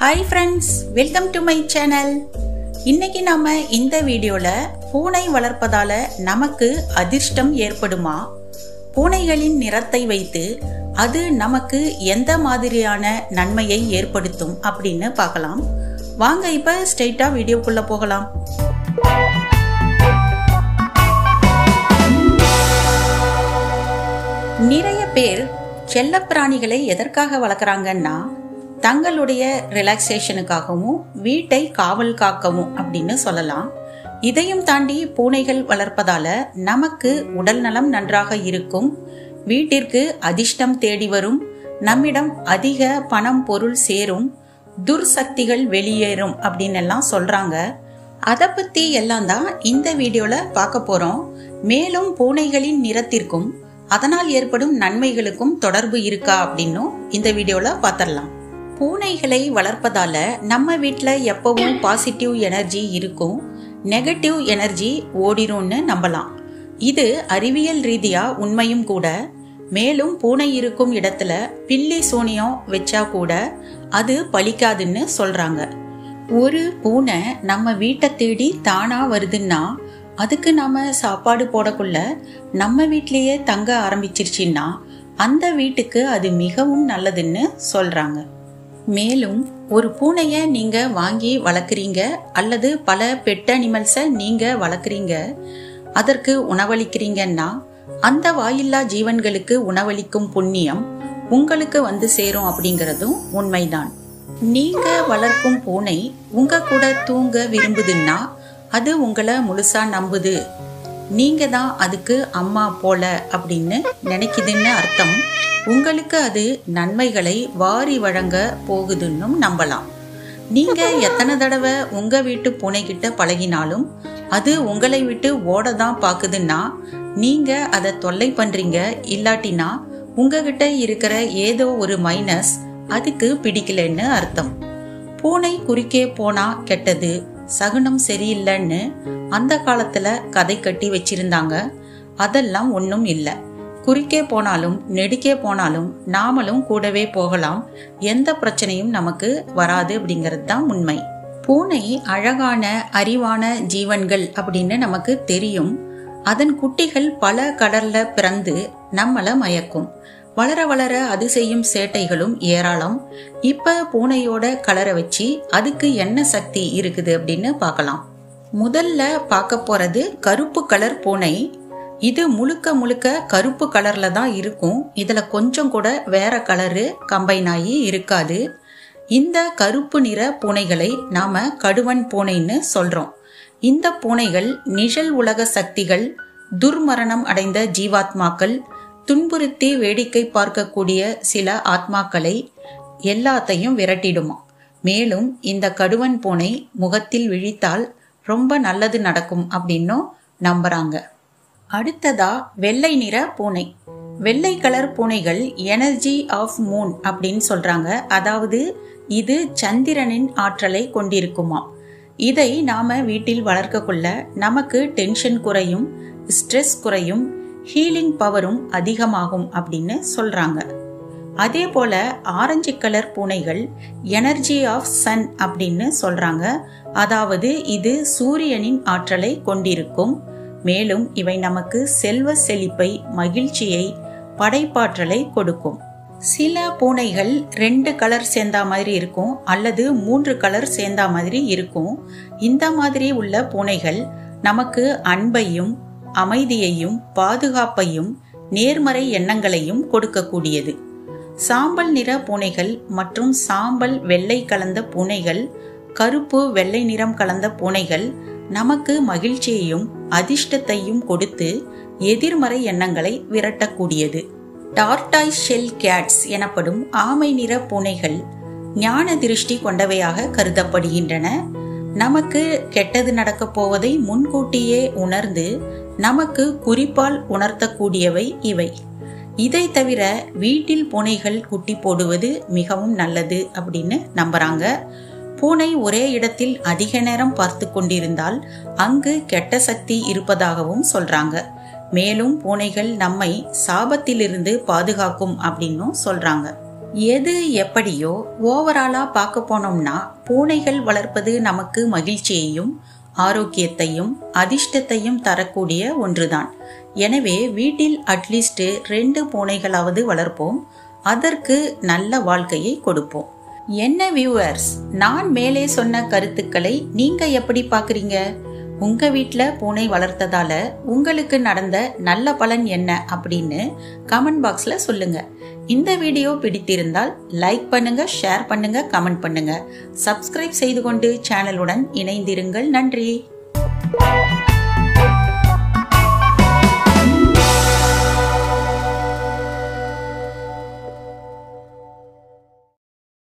Hi friends, welcome to my channel. இன்னைக்கு நாம இந்த வீடியோல பூனை வளர்ப்பதால நமக்கு அதிர்ஷ்டம் ஏற்படுமா? பூனைகளின் நிறத்தை வைத்து அது நமக்கு எந்த மாதிரியான நன்மையை ஏற்படுத்தும் அப்படின்னு பார்க்கலாம். வாங்க இப்ப ஸ்ட்ரைட்டா வீடியோக்குள்ள போகலாம். நிறைய பேர் செல்லப்பிராணிகளை எதற்காக வளர்க்குறாங்கன்னா தங்களுடைய ரிலாக்ஸேஷனுக்காகவும் வீட்டை காவல் காக்கவும் அப்படின்னு சொல்லலாம். இதையும் தாண்டி பூனைகள் வளர்ப்பதால நமக்கு உடல் நலம் நன்றாக இருக்கும், வீட்டிற்கு அதிர்ஷ்டம் தேடி வரும், நம்மிடம் அதிக பணம் பொருள் சேரும், துர்சக்திகள் வெளியேறும் அப்படின்னு எல்லாம் சொல்றாங்க. அதை பத்தி எல்லாம் தான் இந்த வீடியோல பார்க்க போறோம். மேலும் பூனைகளின் நிறத்திற்கும் அதனால் ஏற்படும் நன்மைகளுக்கும் தொடர்பு இருக்கா அப்படின்னும் இந்த வீடியோல பார்த்திடலாம். பூனைகளை வளர்ப்பதால நம்ம வீட்டில் எப்பவும் பாசிட்டிவ் எனர்ஜி இருக்கும், நெகட்டிவ் எனர்ஜி ஓடிரும்னு நம்பலாம். இது அறிவியல் ரீதியா உண்மையும் கூட. மேலும் பூனை இருக்கும் இடத்துல பில்லி சூனியம் வச்சா கூட அது பலிக்காதுன்னு சொல்றாங்க. ஒரு பூனை நம்ம வீட்டை தேடி தானா வருதுன்னா அதுக்கு நாம சாப்பாடு போடக்குள்ள நம்ம வீட்டிலேயே தங்க ஆரம்பிச்சிருச்சுன்னா அந்த வீட்டுக்கு அது மிகவும் நல்லதுன்னு சொல்றாங்க. மேலும் ஒரு பூனையை நீங்க வாங்கி வளர்க்குறீங்க அல்லது பல பெட் அனிமல்ஸை நீங்க வளர்க்குறீங்க, அதற்கு உணவளிக்கிறீங்கன்னா அந்த வாயில்லா ஜீவன்களுக்கு உணவளிக்கும் புண்ணியம் உங்களுக்கு வந்து சேரும் அப்படிங்கிறதும் உண்மைதான். நீங்க வளர்க்கும் பூனை உங்க கூட தூங்க விரும்புதுன்னா அது உங்களை முழுசா நம்புது, நீங்க தான் அதுக்கு அம்மா போல அப்படின்னு நினைக்குதுன்னு அர்த்தம். உங்களுக்கு அது நன்மைகளை வாரி வழங்க போகுதுன்னு நம்பலாம். நீங்க எத்தனை தடவை உங்க வீட்டு பூனைகிட்ட பழகினாலும் அது உங்களை விட்டு ஓடதான் பாக்குதுன்னா நீங்க அதை தொல்லை பண்றீங்க, இல்லாட்டினா உங்ககிட்ட இருக்கிற ஏதோ ஒரு மைனஸ் அதுக்கு பிடிக்கலன்னு அர்த்தம். பூனை குறுக்கே போனா கெட்டது, சகுனம் சரியில்லைன்னு அந்த காலத்துல கதை கட்டி வச்சிருந்தாங்க. அதெல்லாம் ஒன்றும் இல்லை. குறுக்கே போனாலும் நெடுக்கே போனாலும் நாமளும் கூடவே போகலாம், எந்த பிரச்சனையும் நமக்கு வராது அப்படிங்கிறது தான் உண்மை. பூனை அழகான அறிவான ஜீவன்கள் அப்படின்னு நமக்கு தெரியும். அதன் குட்டிகள் பல கடல்ல பிறந்து நம்மள மயக்கும். வளர வளர அது செய்யும் சேட்டைகளும் ஏராளம். இப்ப பூனையோட கலரை வச்சு அதுக்கு என்ன சக்தி இருக்குது அப்படின்னு பார்க்கலாம். முதல்ல பார்க்க போறது கருப்பு கலர் பூனை. இது முழுக்க முழுக்க கருப்பு கலர்ல தான் இருக்கும். இதுல கொஞ்சம் கூட வேற கலரு கம்பைன் ஆகி இருக்காது. இந்த கருப்பு நிற பூனைகளை நாம கடுவன் பூனைன்னு சொல்றோம். இந்த பூனைகள் நிழல் உலக சக்திகள், துர்மரணம் அடைந்த ஜீவாத்மாக்கள், துன்புறுத்தி வேடிக்கை பார்க்கக்கூடிய சில ஆத்மாக்களை எல்லாத்தையும் விரட்டிடுமா. மேலும் இந்த கடுவன் பூனை முகத்தில் விழித்தால் ரொம்ப நல்லது நடக்கும் அப்படின்னும் நம்புறாங்க. அடுத்ததா வெள்ளை நிற பூனை. வெள்ளை கலர் பூனைகள் எனர்ஜி ஆஃப் மூன் அப்படின்னு சொல்றாங்க. அதாவது இது சந்திரனின் ஆற்றலை கொண்டிருக்குமா. இதை நாம வீட்டில் வளர்க்கக்குள்ள நமக்கு டென்ஷன் குறையும், ஸ்ட்ரெஸ் குறையும், ஹீலிங் பவரும் அதிகமாகும் அப்படின்னு சொல்றாங்க. அதே போல ஆரஞ்சு கலர் பூனைகள் எனர்ஜி ஆஃப் சன் அப்படின்னு சொல்றாங்க. அதாவது இது சூரியனின் ஆற்றலை கொண்டிருக்கும். மேலும் இவை நமக்கு செல்வ செழிப்பை, மகிழ்ச்சியை, படைப்பாற்றலை கொடுக்கும். சில பூனைகள் 2 கலர் சேர்ந்தா மாதிரி இருக்கும் அல்லது 3 கலர் சேர்ந்தா மாதிரி இருக்கும். இந்த மாதிரி உள்ள பூனைகள் நமக்கு அன்பையும் அமைதியையும் பாதுகாப்பையும் நேர்மறை எண்ணங்களையும் கொடுக்கக்கூடியது. சாம்பல் நிற பூனைகள் மற்றும் சாம்பல் வெள்ளை கலந்த பூனைகள், கருப்பு வெள்ளை நிறம் கலந்த பூனைகள் நமக்கு மகிழ்ச்சியையும் அதிர்ஷ்டத்தையும் கொடுத்து எதிர்மறை எண்ணங்களை விரட்டக்கூடியது. டார்டாய்ஸ் ஷெல் கேட்ஸ் எனப்படும் ஆமை நிற பூனைகள் ஞான திருஷ்டி கொண்டவையாக கருதப்படுகின்றன. நமக்கு கெட்டது நடக்க போவதை முன்கூட்டியே உணர்ந்து நமக்கு குறிப்பால் உணர்த்தக்கூடியவை இவை. இதை தவிர வீட்டில் பூனைகள் குட்டி போடுவது மிகவும் நல்லது அப்படின்னு நம்புறாங்க. பூனை ஒரே இடத்தில் அதிக நேரம் பார்த்து கொண்டிருந்தால் அங்கு கெட்ட சக்தி இருப்பதாகவும் சொல்றாங்க. மேலும் பூனைகள் நம்மை சாபத்திலிருந்து பாதுகாக்கும் அப்படின்னும் சொல்றாங்க. எது எப்படியோ ஓவராலா பார்க்க போனோம்னா பூனைகள் வளர்ப்பது நமக்கு மகிழ்ச்சியையும் ஆரோக்கியத்தையும் அதிர்ஷ்டத்தையும் தரக்கூடிய ஒன்றுதான். எனவே வீட்டில் அட்லீஸ்ட் 2 பூனைகளாவது வளர்ப்போம். அதற்கு நல்ல வாழ்க்கையை கொடுப்போம். என்ன வியூவர்ஸ், நான் மேலே சொன்ன கருத்துக்களை நீங்க எப்படி பார்க்குறீங்க? உங்க வீட்டில் பூனை வளர்த்ததால உங்களுக்கு நடந்த நல்ல பலன் என்ன அப்படின்னு கமெண்ட் பாக்ஸ்ல சொல்லுங்க. இந்த வீடியோ பிடித்திருந்தால் லைக் பண்ணுங்க, ஷேர் பண்ணுங்க, கமெண்ட் பண்ணுங்க. சப்ஸ்கிரைப் செய்து கொண்டு சேனலுடன் இணைந்திருங்கள். நன்றி.